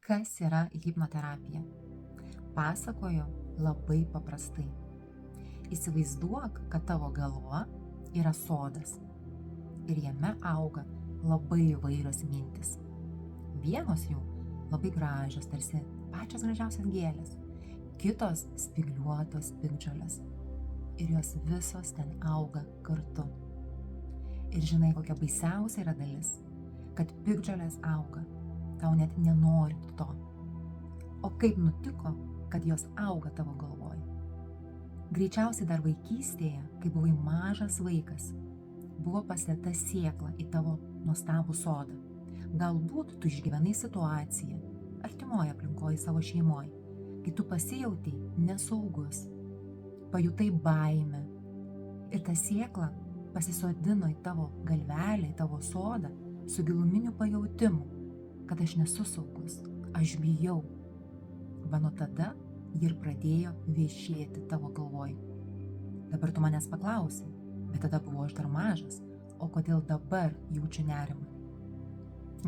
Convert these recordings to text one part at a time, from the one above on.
Kas yra hipnoterapija? Pasakoju labai paprastai. Įsivaizduok, kad tavo galva yra sodas ir jame auga labai įvairios mintys. Vienos jų labai gražios, tarsi pačios gražiausios gėlės, kitos spygliuotos piktžolės ir jos visos ten auga kartu. Ir žinai, kokia baisiausia yra dalis, kad piktžolės auga, tau net nenorint to. O kaip nutiko, kad jos auga tavo galvoj? Greičiausiai dar vaikystėje, kai buvai mažas vaikas, buvo pasėta sėkla į tavo nuostabų sodą. Galbūt tu išgyvenai situaciją, artimoje aplinkoje savo šeimoje, kai tu pasijautai nesaugus, pajutai baimę ir ta sėkla pasisodino į tavo galvelę, į tavo sodą su giluminiu pajautimu, kad aš nesu saugus, aš bijau. Va nuo tada ji ir pradėjo viešėti tavo galvoj. Dabar tu manęs paklausai, bet tada buvau aš dar mažas, o kodėl dabar jaučiu nerimą?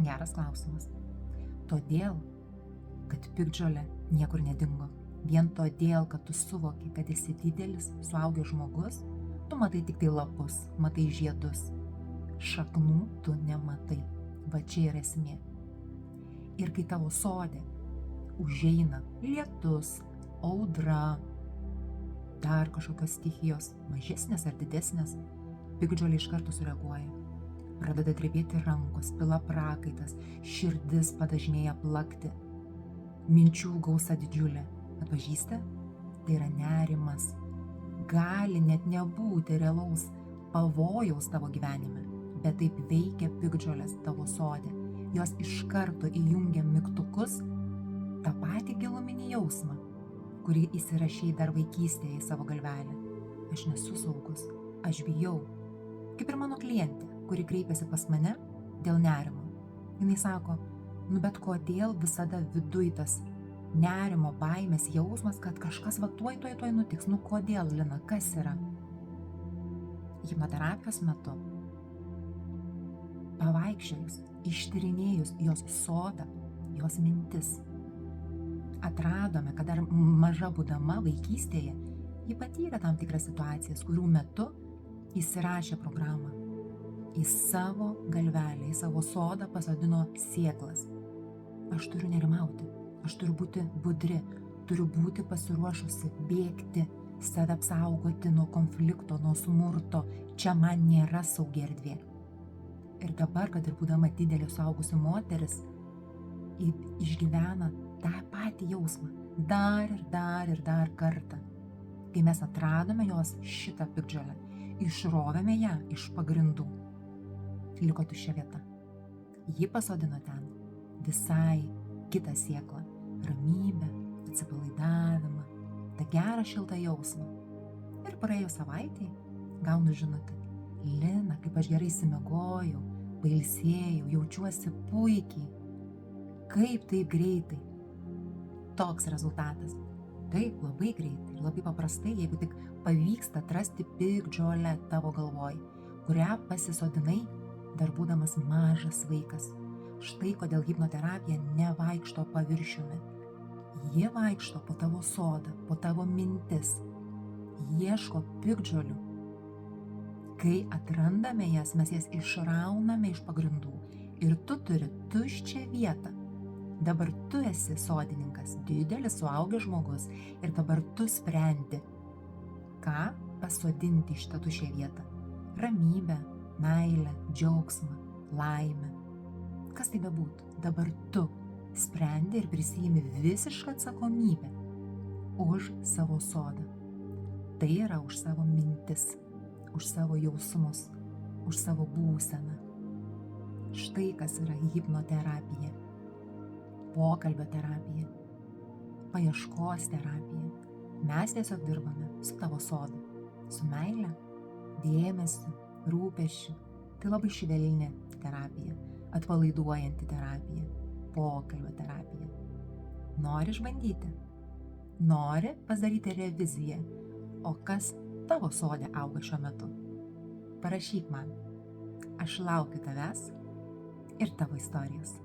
Geras klausimas. Todėl, kad piktžolė niekur nedingo. Vien todėl, kad tu suvoki, kad esi didelis, suaugęs žmogus, tu matai tik tai lapus, matai žiedus. Šaknų tu nematai. Va čia yra esmė. Ir kai tavo sode užeina lietus, audra, dar kažkokios stichijos, mažesnės ar didesnės, piktžolė iš karto sureaguoja. Pradeda drebėti rankos, pila prakaitas, širdis padažnėja plakti. Minčių gausa didžiulė. Atpažįsti? Tai yra nerimas. Gali net nebūti realaus pavojaus tavo gyvenime, bet taip veikia piktžolės tavo sode. Jos iš karto įjungia mygtukus, tą patį giluminį jausmą, kurį įsirašei dar vaikystėje į savo galvelę. Aš nesu saugus, aš bijau. Kaip ir mano klientė, kuri kreipiasi pas mane dėl nerimo. Jinai sako, bet kodėl visada viduj tas nerimo, baimės jausmas, kad kažkas va tuoj nutiks. Kodėl, Lina, kas yra? Hipnoterapijos metu, pavaikščiojus, ištyrinėjus jos sodą, jos mintis, atradome, kad dar maža būdama vaikystėje, ji patyrė tam tikras situacijas, kurių metu įsirašė programą. Į savo galvelę, į savo sodą pasodino sėklas. Aš turiu nerimauti, aš turiu būti budri, turiu būti pasiruošusi bėgti, save apsaugoti nuo konflikto, nuo smurto. Čia man nėra saugi erdvė. Ir dabar, kad ir būdama didelė suaugusi moteris, išgyvena tą patį jausmą dar ir dar kartą. Kai mes atradome jos šitą piktžolę, išrovėme ją iš pagrindų, liko tuščia vieta. Ji pasodino ten visai kitą sėklą, ramybę, atsipalaidavimą, tą gerą šiltą jausmą. Ir praėjus savaitei gaunu žinutę. Lina, kaip aš gerai išsimiegojau, pailsėjau, jaučiuosi puikiai. Kaip taip greitai? Toks rezultatas. Taip, labai greitai ir labai paprastai, jeigu tik pavyksta atrasti piktžolę tavo galvoj, kurią pasisodinai dar būdamas mažas vaikas. Štai kodėl hipnoterapija nevaikšto paviršiumi. Jie vaikšto po tavo sodą, po tavo mintis. Ieško piktžolių. Kai atrandame jas, mes jas išrauname iš pagrindų ir tu turi tuščią vietą. Dabar tu esi sodininkas, didelis suaugęs žmogus ir dabar tu sprendi, ką pasodinti į šitą tuščią vietą. Ramybę, meilę, džiaugsmą, laimę. Kas tai bebūtų, dabar tu sprendi ir prisiimi visišką atsakomybę už savo sodą. Tai yra už savo mintis, už savo jausmus, už savo būseną. Štai kas yra hipnoterapija. Pokalbio terapija, paieškos terapija. Mes tiesiog dirbame su tavo sodu, su meile, dėmesiu, rūpesčiu. Tai labai švelni terapija, atpalaiduojanti terapija, pokalbio terapija. Nori išbandyti? Nori pasidaryti reviziją? O kas tavo sode auga šiuo metu? Parašyk man. Aš laukiu tavęs ir tavo istorijos.